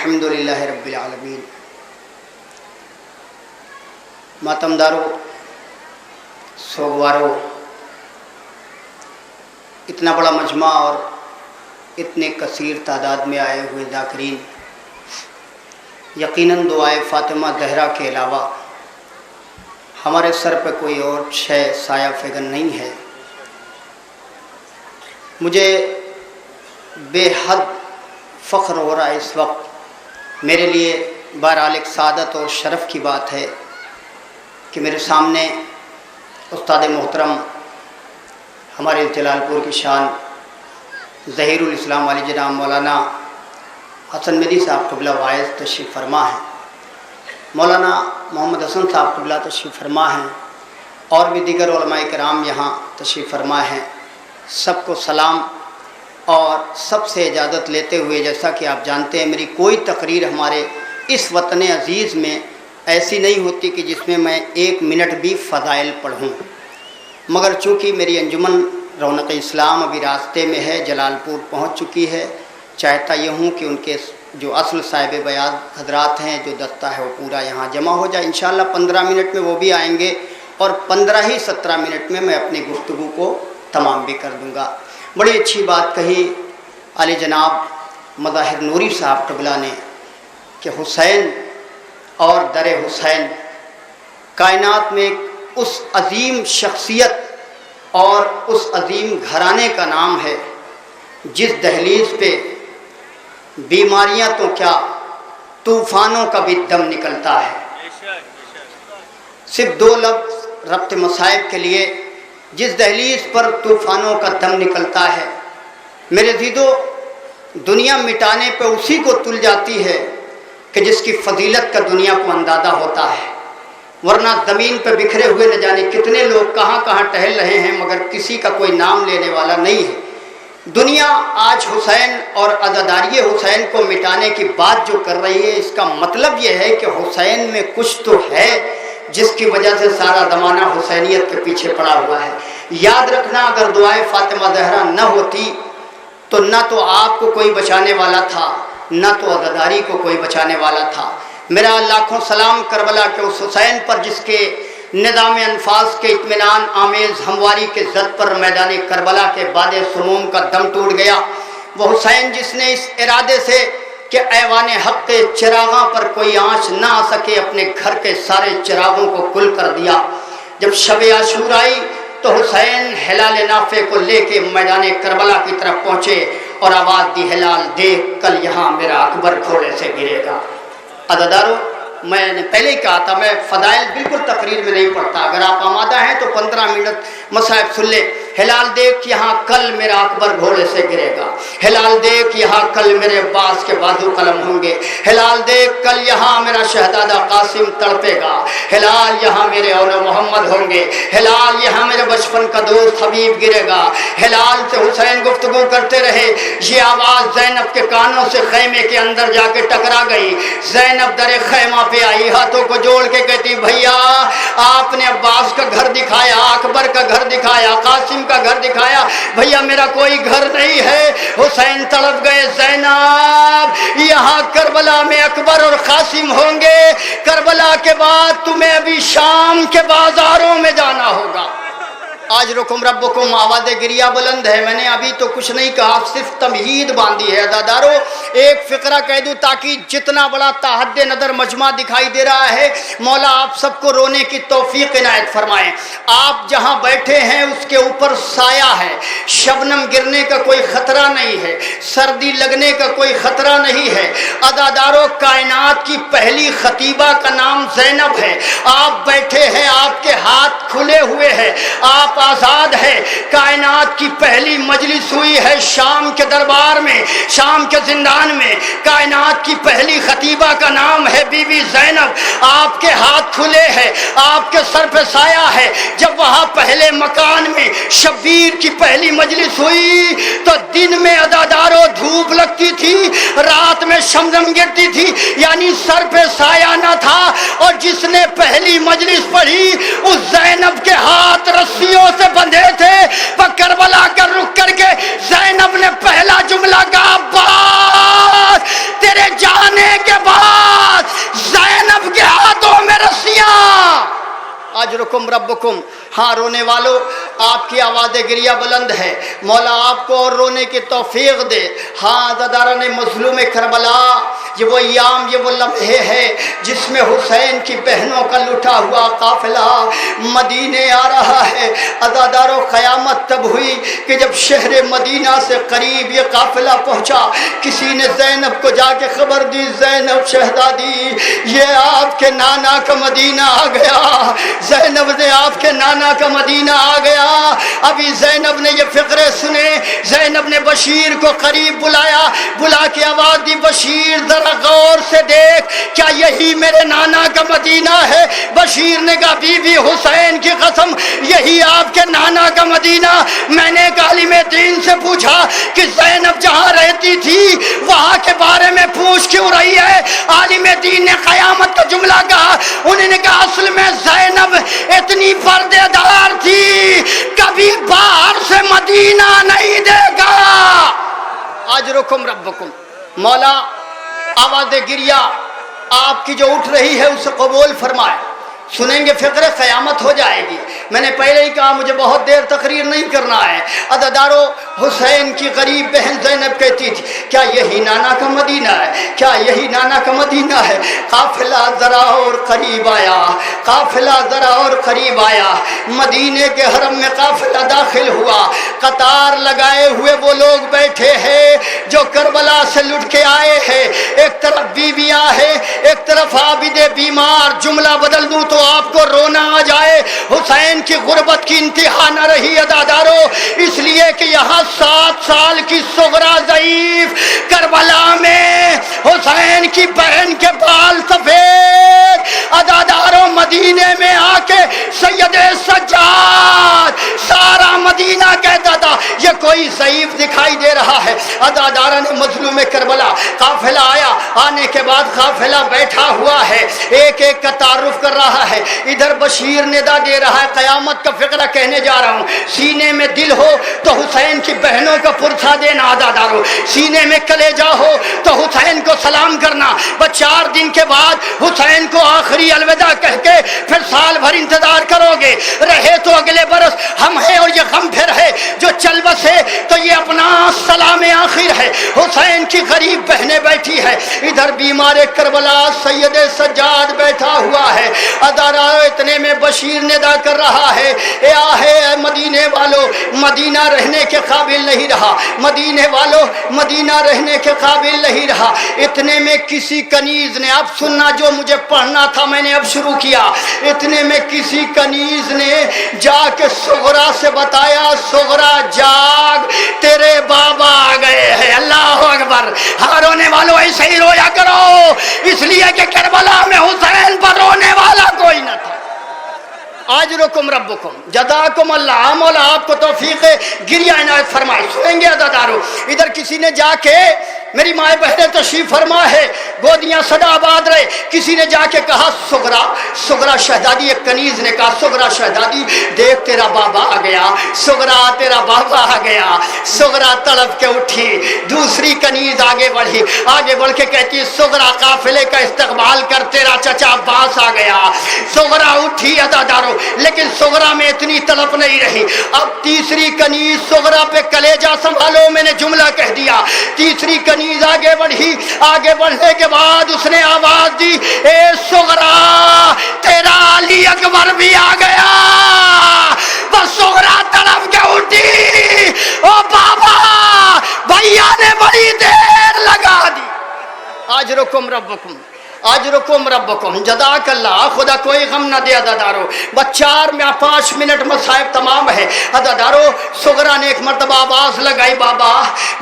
الحمدللہ رب العالمین۔ ماتمدارو، سوگوارو، اتنا بڑا مجمع اور اتنے کثیر تعداد میں آئے ہوئے ذاکرین، یقیناً دعائے فاطمہ زہرا کے علاوہ ہمارے سر پہ کوئی اور شے سایہ فگن نہیں ہے۔ مجھے بے حد فخر ہو رہا ہے اس وقت، میرے لیے بہرحال ایک سعادت اور شرف کی بات ہے کہ میرے سامنے استاد محترم ہمارے جلال پور کی شان ظہیر الاسلام والی جناب مولانا حسن مدی صاحب قبلہ وائز تشریف فرما ہیں، مولانا محمد حسن صاحب قبلہ تشریف فرما ہیں، اور بھی دیگر علماء کرام یہاں تشریف فرما ہیں۔ سب کو سلام، اور سب سے اجازت لیتے ہوئے، جیسا کہ آپ جانتے ہیں میری کوئی تقریر ہمارے اس وطن عزیز میں ایسی نہیں ہوتی کہ جس میں میں 1 منٹ بھی فضائل پڑھوں، مگر چونکہ میری انجمن رونق اسلام ابھی راستے میں ہے، جلال پور پہنچ چکی ہے، چاہتا یہ ہوں کہ ان کے جو اصل صاحب بیاض حضرات ہیں، جو دستہ ہے وہ پورا یہاں جمع ہو جائے۔ انشاءاللہ 15 منٹ میں وہ بھی آئیں گے، اور 15 ہی 17 منٹ میں اپنی گفتگو کو تمام بھی کر دوں گا۔ بڑی اچھی بات کہی علی جناب مظاہر نوری صاحب قبلہ نے کہ حسین اور در حسین کائنات میں اس عظیم شخصیت اور اس عظیم گھرانے کا نام ہے جس دہلیز پہ بیماریاں تو کیا طوفانوں کا بھی دم نکلتا ہے۔ صرف 2 لفظ ربط مصائب کے لیے، جس دہلیز پر طوفانوں کا دم نکلتا ہے، میرے عزیزو دنیا مٹانے پہ اسی کو تل جاتی ہے کہ جس کی فضیلت کا دنیا کو اندازہ ہوتا ہے، ورنہ زمین پہ بکھرے ہوئے نہ جانے کتنے لوگ کہاں کہاں ٹہل رہے ہیں، مگر کسی کا کوئی نام لینے والا نہیں ہے۔ دنیا آج حسین اور عزاداری حسین کو مٹانے کی بات جو کر رہی ہے، اس کا مطلب یہ ہے کہ حسین میں کچھ تو ہے جس کی وجہ سے سارا زمانہ حسینیت کے پیچھے پڑا ہوا ہے۔ یاد رکھنا، اگر دعائے فاطمہ زہرا نہ ہوتی تو نہ تو آپ کو کوئی بچانے والا تھا، نہ تو عزاداری کو کوئی بچانے والا تھا۔ میرا لاکھوں سلام کربلا کے اس حسین پر جس کے نظام انفاس کے اطمینان آمیز ہمواری کے زد پر میدان کربلا کے باد سموم کا دم ٹوٹ گیا۔ وہ حسین جس نے اس ارادے سے کہ ایوان حق کے چراغاں پر کوئی آنچ نہ آ سکے، اپنے گھر کے سارے چراغوں کو کل کر دیا۔ جب شب عاشور آئی تو حسین ہلال نافع کو لے کے میدان کربلا کی طرف پہنچے اور آواز دی، ہلال دیکھ کل یہاں میرا اکبر گھوڑے سے گرے گا۔ عزادارو، میں نے پہلے ہی کہا تھا میں فضائل بالکل تقریر میں نہیں پڑھتا، اگر آپ آمادہ ہیں تو 15 منٹ مصائب سن لیں۔ ہلال دیکھ یہاں کل میرا اکبر گھوڑے سے گرے گا، ہلال دیکھ یہاں کل میرے عباس کے بازو قلم ہوں گے، ہلال دیکھ کل یہاں میرا شہزادہ قاسم تڑپے گا، ہلال یہاں میرے اول محمد ہوں گے، ہلال یہاں میرے بچپن کا دوست حبیب گرے گا۔ ہلال سے حسین گفتگو کرتے رہے، یہ آواز زینب کے کانوں سے خیمے کے اندر جا کے ٹکرا گئی۔ زینب در خیمہ پہ آئی، ہاتھوں کو جوڑ کے کہتی، بھیا آپ نے عباس کا گھر دکھایا، اکبر کا گھر دکھایا، قاسم کا گھر دکھایا، بھیا میرا کوئی گھر نہیں ہے۔ حسین تڑپ گئے، زینب یہاں کربلا میں اکبر اور قاسم ہوں گے، کربلا کے بعد تمہیں ابھی شام کے بازاروں میں جانا ہوگا۔ آج رکم ربکم آواز گریہ بلند ہے، میں نے ابھی تو کچھ نہیں کہا، صرف تمہید باندھی ہے۔ عزادارو ایک فقرہ کہہ دوں تاکہ جتنا بڑا تحد نظر مجمع دکھائی دے رہا ہے، مولا آپ سب کو رونے کی توفیق عنایت فرمائیں۔ آپ جہاں بیٹھے ہیں اس کے اوپر سایہ ہے، شبنم گرنے کا کوئی خطرہ نہیں ہے، سردی لگنے کا کوئی خطرہ نہیں ہے۔ عزادارو کائنات کی پہلی خطیبہ کا نام زینب ہے، آپ بیٹھے ہیں، آپ کے ہاتھ کھلے ہوئے ہیں، آپ آزاد ہے۔ کائنات کی پہلی مجلس ہوئی ہے شام کے دربار میں، شام کے زندان میں۔ کائنات کی پہلی خطیبہ کا نام ہے بی بی زینب، آپ کے ہاتھ کھلے ہیں، آپ کے سر پہ سایہ ہے۔ جب وہاں پہلے مکان میں شبیر کی پہلی مجلس ہوئی تو دن میں عزادارو دھوپ لگتی تھی، رات میں شمدم گرتی تھی، یعنی سر پہ سایہ نہ تھا، اور جس نے پہلی مجلس پڑھی اس زینب کے ہاتھ رسیوں سے بندھے تھے۔ پر کربلا کا رخ کر کے زینب نے پہلا جملہ کہا، عباس تیرے جانے आजरुकुम रब्बुकुम। हाँ रोने वालों, आपकी आवाज़ गिरिया बुलंद है, मौला आपको और रोने की तौफीक दे। हाँ अज़ादारा ने मज़लूम करबला, ये वो अय्याम, ये वो लम्हे है जिसमें हुसैन की बहनों का लुटा हुआ काफिला मदीने आ रहा है। अज़ादारों क़यामत तब हुई कि जब शहर मदीना से करीब ये काफिला पहुँचा, किसी ने ज़ैनब को जाके खबर दी, ज़ैनब शहज़ादी ये आपके नाना का मदीना आ गया। ज़ैनब ने आपके नाना का मदीना आ गया। अभी ज़ैनब ने ये फ़िक्रे सुने, ज़ैनब ने बशीर को करीब बुलाया, बुला के आवाज़ दी, बशीर जरा गौर से देख, क्या यही मेरे नाना का मदीना है? बशीर ने कहा बीबी हुसैन की कसम यही आपके नाना का मदीना। मैंने आलिम दीन से पूछा कि ज़ैनब जहाँ रहती थी वहाँ के बारे में पूछ क्यों रही है? आलिम दीन ने क़यामत का जुमला कहा। उन्होंने कहा असल में ज़ैनब इतनी पर्देदार थी, कभी बाहर से मदीना नहीं देखा। आजरुकुम रब्बुकुम। मौला आवाज़ गिरिया आपकी जो उठ रही है उसे कबूल फरमाए। सुनेंगे फ़िक्र क़यामत हो जाएगी। मैंने पहले ही कहा मुझे बहुत देर तकरीर नहीं करना है। अज़ादारों हुसैन की गरीब बहन ज़ैनब कहती थी क्या यही नाना का मदीना है? क्या यही नाना का मदीना है? काफ़िला ज़रा और करीब आया, काफ़िला ज़रा और करीब आया। मदीने के हरम में काफ़िला दाखिल हुआ। कतार लगाए हुए वो लोग बैठे हैं जो करबला से लुट के आए हैं। एक तरफ बीवियाँ हैं, एक तरफ आबिदे बीमार। जुमला बदल दूँ तो आपको रोना आ जाए। हुसैन की गुर्बत की इंतहा न रही अज़ादारों, इसलिए कि यहाँ 7 साल की सुगरा ज़ईफ, करबला में हुसैन की बहन के बाल सफेद। अज़ादारों मदीने में आके सैयदे सज्जाद सारा मदीना कहता था ये कोई ज़ईफ दिखाई दे रहा है। अज़ादारा ने मज़लूम करबला, काफिला आया, आने के बाद काफिला बैठा हुआ है, एक एक का तारुफ कर रहा है। इधर बशीर निदा दे रहा है, क़यामत का फ़िक्र कहने जा रहा हूँ। सीने में दिल हो तो हुसैन की बहनों का पुरसा देना अज़ादारों, सीने में कलेजा हो तो हुसैन को सलाम करना। बस 4 दिन के बाद हुसैन को आखिरी अलविदा कह के फिर साल भर इंतजार करोगे। रहे तो अगले बरस हम हैं और ये गम फिर है, जो चल बसे तो ये अपना सलाम आखिर है। हुसैन की गरीब बहनें बैठी है, इधर बीमार करबला सैयद सज्जाद बैठा हुआ है। अदारा इतने में बशीर निदा कर रहा है ए आहे मदीने वालों, मदीना रहने के काबिल नहीं रहा, मदीने वालों मदीना रहने के काबिल नहीं रहा। इतने में किसी कनीज ने, अब सुनना जो मुझे पढ़ना था मैंने अब शुरू किया। इतने में किसी कनीज ने जाके सुगरा से बताया सुगरा जाग तेरे बाबा आ गए हैं। अल्लाह अकबर। हाँ रोने वालों ऐसे ही रोया करो, इसलिए कि करबला में हुसैन पर रोने वाला कोई न था। आजरुकुम रब्बुकुम जज़ाकुम अल्लाह। मौला आपको तौफीक गिरिया इनायत फरमाए। सुनेंगे अज़ादारों, इधर किसी ने जाके, मेरी माए बहनें तशरीफ फरमा है, गोदियां सदा आबाद रहे, किसी ने जाके कहा सुगरा, सुगरा शहजादी, एक कनीज ने कहा सुगरा शहजादी देख तेरा बाबा आ गया, सुगरा तेरा बाबा आ गया। सुगरा तड़प के उठी, दूसरी कनीज आगे बढ़ी, आगे बढ़ के कहती है सुगरा काफिले का इस्तकबाल कर, तेरा चचा अब्बास आ गया। सुगरा उठी अज़ादारों, लेकिन सुगरा में इतनी तड़प नहीं रही। अब तीसरी कनीज, सुगरा पे कलेजा संभालो, मैंने जुमला कह दिया। तीसरी कनीज आगे बढ़ी, आगे बढ़ने के बाद उसने आवाज दी ए सुगरा तेरा अली अकबर भी आ गया। बस सुगरा तड़प के उठी, ओ बाबा भैया ने बड़ी देर लगा दी। आजरुकुम रब्बुकुम, आजरुकुम रब्बुकुम जज़ाकल्लाह। खुदा कोई गम न दे अज़ादारों। बस 4-5 मिनट मसाइब तमाम है अज़ादारों। सुगरा ने एक मरतबा आवाज़ लगाई बाबा,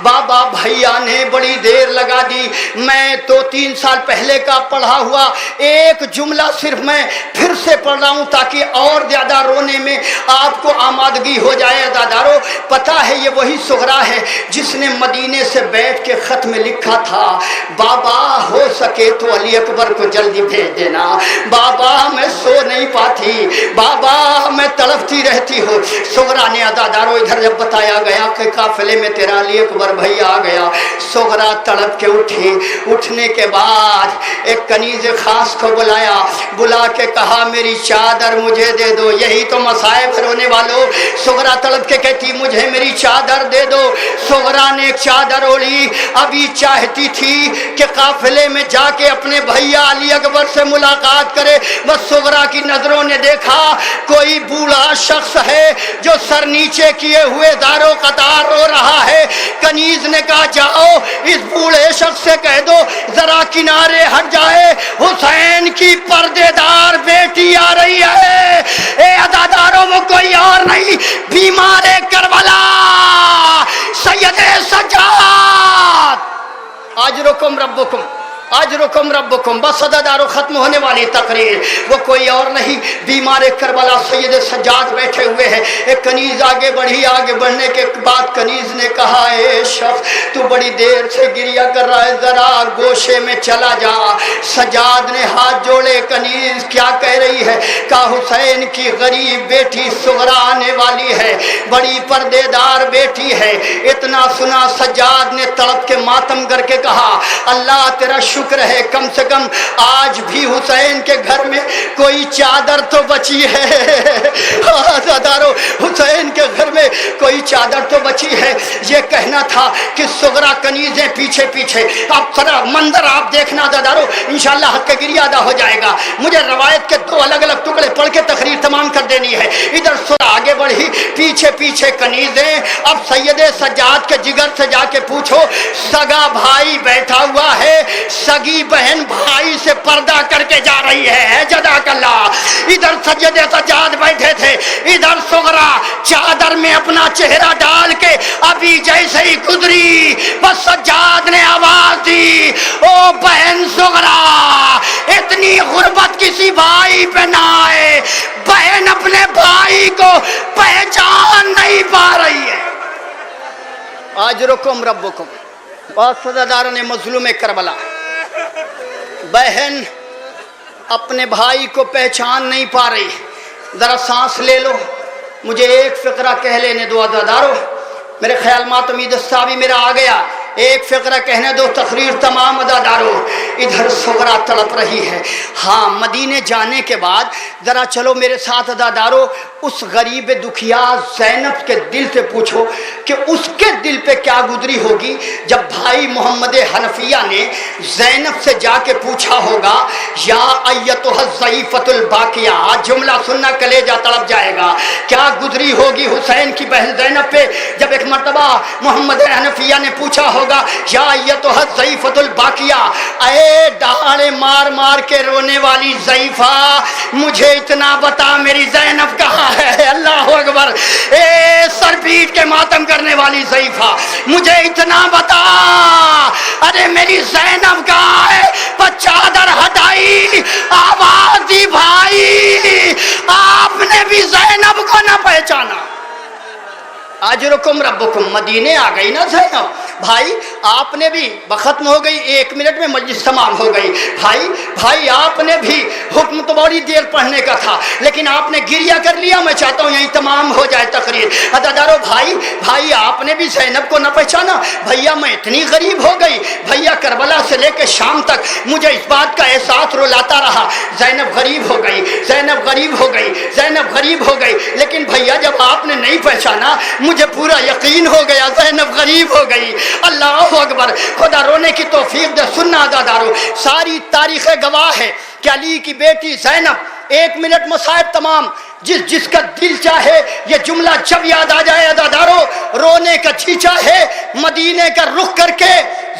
बाबा भैया ने बड़ी देर लगा दी। मैं तो 3 साल पहले का पढ़ा हुआ एक जुमला सिर्फ मैं फिर से पढ़ रहा हूँ ताकि और ज़्यादा रोने में आपको आमादगी हो जाए अज़ादारों। पता है ये वही सुगरा है जिसने मदीने से बैठ के ख़त में लिखा था बाबा हो सके तो अली अकबर को जल्दी भेज देना। बाबा मैं सो नहीं पाती, बाबा मैं तड़पती रहती हूँ। सुगरा ने अदादारों इधर जब बताया गया कि काफिले में तेरा अली अकबर भैया आ गया, सुगरा तड़प के उठी। उठने के बाद एक कनीज खास को बुलाया, बुला के कहा मेरी चादर मुझे दे दो। यही तो मसाइब रोने वालों। सुगरा तड़प के कहती मुझे मेरी चादर दे दो। सुगरा ने एक चादर ओढ़ी, अभी चाहती थी कि काफिले में जाके अपने भैया अली अकबर से मुलाकात करे। बस सुगरा की नजरों ने देखा कोई बूढ़ा शख्स है जो सर नीचे किए हुए दारो कतार रो रहा है। कनीज ने कहा जाओ इस बूढ़े शख्स से कह दो जरा किनारे हट जाए, हुसैन की पर्देदार बेटी आ रही है। ए अदादारों वो कोई और नहीं, बीमार करबला सैयदे सज्जाद। आज रुकुम रब्बुकुम, आज रुकुम रब्बुकुम। बस अदादारों खत्म होने वाली तकरीर। वो कोई और नहीं, बीमार करबला सैयद सज्जाद बैठे हुए हैं। एक कनीज आगे बढ़ी, आगे बढ़ने के बाद कनीज ने कहा ए शख्स तू बड़ी देर से गिरिया कर रहा है, जरा गोशे में चला जा। सज्जाद ने हाथ जोड़े, कनीज क्या कह रही है? कहा हुसैन की गरीब बेटी सुगरा आने वाली है, बड़ी पर्देदार बेटी है। इतना सुना सज्जाद ने तड़प के मातम करके कहा अल्लाह तेरा शुक्र है, कम से कम आज भी हुसैन के घर में कोई चादर तो बची है। हुसैन के घर में कोई चादर तो बची है। ये कहना था कि सुगरा कनीजें पीछे पीछे। अब सारा मंजर आप देखना दादारो, इंशाल्लाह हक गिरिया अदा हो जाएगा। मुझे रवायत के दो अलग अलग टुकड़े पढ़ के तकरीर तमाम कर देनी है। इधर सुगरा आगे बढ़ी, पीछे पीछे कनीजें। अब सैयदे सज्जाद के जिगर से जाके पूछो, सगा भाई बैठा हुआ है, सगी बहन भाई से पर्दा करके जा रही है। जज़ाकल्ला। इधर सैयदे सज्जाद बैठे थे, इधर सुगरा चादर में अपना चेहरा डाल के अभी जैसे ही गुजरी बस सज्जाद ने आवाज दी ओ बहन सुगरा, इतनी गुर्बत किसी भाई पे ना आए। बहन अपने भाई को पहचान नहीं पा रही है। आज रुकुम रब्बुकुम। बहुत सदादारों ने मजलूम करबला, बहन अपने भाई को पहचान नहीं पा रही। ज़रा सांस ले लो, मुझे एक फ़िक्रा कह लेने दो अदादारो। मेरे ख्याल मातमीद साहब मेरा आ गया, एक फ़िक्रा कहने दो, तकरीर तमाम अदादारो। इधर सुगरा तड़प रही है। हाँ, मदीने जाने के बाद ज़रा चलो मेरे साथ अदादारो, उस गरीब दुखिया ज़ैनब के दिल से पूछो कि उसके दिल पे क्या गुजरी होगी जब भाई मोहम्मद हनफिया ने ज़ैनब से जाके पूछा होगा या अय्यतुहा ज़ईफ़तुल बाक़िया। जुमला सुनना कलेजा तड़प जाएगा। क्या गुजरी होगी हुसैन की बहन ज़ैनब पे जब एक मर्तबा मोहम्मद हनफिया ने पूछा होगा या अय्यतुहा ज़ईफ़तुल बाक़िया, अरे दहाड़े मार मार के रोने वाली ज़ईफ़ा, मुझे इतना बता मेरी ज़ैनब कहाँ है? अल्लाह अकबर। ए सर पीट के मातम करने वाली ज़ईफ़ा, मुझे इतना बता, अरे मेरी ज़ैनब कहाँ है? पर चादर हटाई, आवाज दी भाई, आपने भी ज़ैनब को न पहचाना। आज रुकुम रब्बुकुम। मदीने आ गई ना ज़ैनब, भाई आपने भी बखत्म हो गई, 1 मिनट में मजलिस तमाम हो गई। भाई आपने भी हुक्म तो बड़ी देर पढ़ने का था लेकिन आपने गिरिया कर लिया। मैं चाहता हूँ यहीं तमाम हो जाए तकरीर। अदादारो भाई आपने भी ज़ैनब को न पहचाना। भैया मैं इतनी गरीब हो गई, भैया करबला से लेकर शाम तक मुझे इस बात का एहसास रुलाता रहा, ज़ैनब गरीब हो गई, ज़ैनब गरीब हो गई, ज़ैनब गरीब हो गई। लेकिन भैया जब आपने नहीं पहचाना मुझे पूरा यकीन हो गया ज़ैनब गरीब हो गई। अल्लाह अकबर। खुदा रोने की तौफीक दे। सुनना अदादारो, सारी तारीख़ गवाह है कि अली की बेटी ज़ैनब, 1 मिनट मसाइब तमाम, जिसका दिल चाहे ये जुमला जब याद आ जाए अदादारो, रोने का जी चाहे मदीने का रुख करके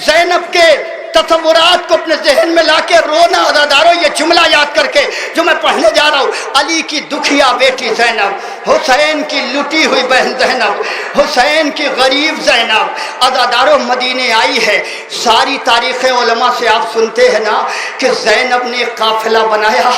ज़ैनब के तसव्वुरात को अपने जहन में लाके रोना अदादारो। ये जुमला याद करके जो मैं पढ़ने जा रहा हूँ, अली की दुखिया बेटी ज़ैनब, हुसैन की लुटी हुई बहन ज़ैनब, हुसैन की गरीब ज़ैनब अदादारो मदीने आई है। ساری تاریخ علماء سے آپ سنتے ہیں نا کہ زینب نے قافلہ بنایا،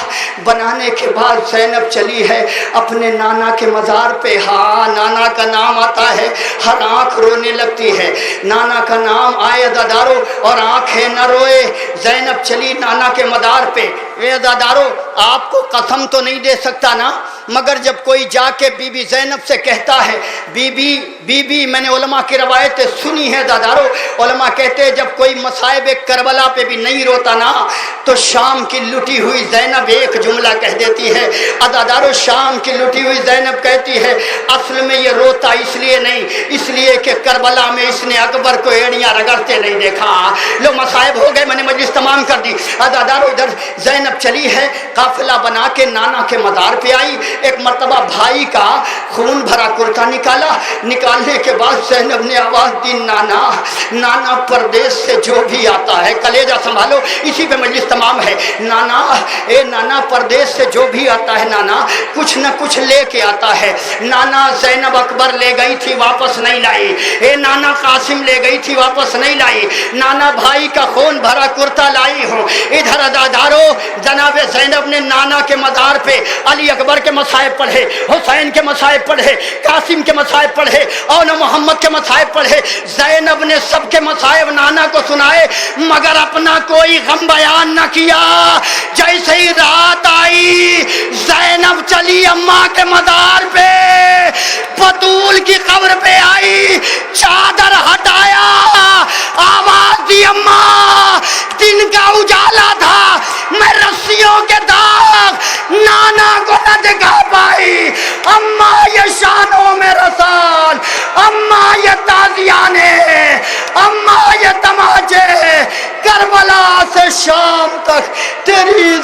بنانے کے بعد زینب چلی ہے اپنے نانا کے مزار پہ۔ ہاں نانا کا نام آتا ہے ہر آنکھ رونے لگتی ہے، نانا کا نام آئے دادارو اور آنکھیں نہ روئے۔ زینب چلی نانا کے مزار پہ۔ اے دادارو آپ کو قسم تو نہیں دے سکتا نا، مگر جب کوئی جا کے بی بی زینب سے کہتا ہے بی بی میں نے علماء کی روایتیں سنی ہے دادارو، علماء کہتے ہیں جب کوئی مصائب کربلا پہ بھی نہیں روتا نا تو شام کی لٹی ہوئی زینب ایک جملہ کہہ دیتی ہے۔ دادارو شام کی لٹی ہوئی زینب کہتی ہے اصل میں یہ روتا اس لیے نہیں، اس لیے کہ کربلا میں اس نے اکبر کو ایڑیاں رگڑتے نہیں دیکھا۔ لو مصائب ہو گئے، میں نے مجلس تمام کر دی۔ دادارو ادھر زینب چلی ہے قافلہ بنا کے نانا کے مزار پہ آئی، ایک مرتبہ بھائی کا خون بھرا کرتا نکالا، نکالنے کے بعد زینب نے آواز دی نانا، نانا پردیس سے جو بھی آتا ہے، کلیجہ سنبھالو اسی پہ مجلس تمام ہے، نانا اے نانا پردیس سے جو بھی آتا ہے نانا کچھ نہ کچھ لے کے آتا ہے۔ نانا زینب اکبر لے گئی تھی واپس نہیں لائی، اے نانا قاسم لے گئی تھی واپس نہیں لائی، نانا بھائی کا خون بھرا کرتا لائی ہوں۔ ادھر دادارو جناب زینب نے نانا کے مزار پہ علی اکبر کے مصائب پڑھے، حسین کے مصائب پڑھے، قاسم کے مصائب پڑھے، اور محمد کے مصائب پڑھے۔ زینب نے سب کے مصائب نانا کو سنائے مگر اپنا کوئی غم بیان نہ کیا۔ جیسے ہی رات آئی زینب چلی اماں کے مزار پہ، بطول کی قبر پہ آئی، چادر ہٹایا، آواز دی اماں دن کا اجالا تھا، میں رسیوں کے داغ نانا کو نہ دکھا پائی، اماں یہ شانوں میں رسال، اماں یہ تازیانے، اماں یہ تماچے، کربلا سے شام تک تیری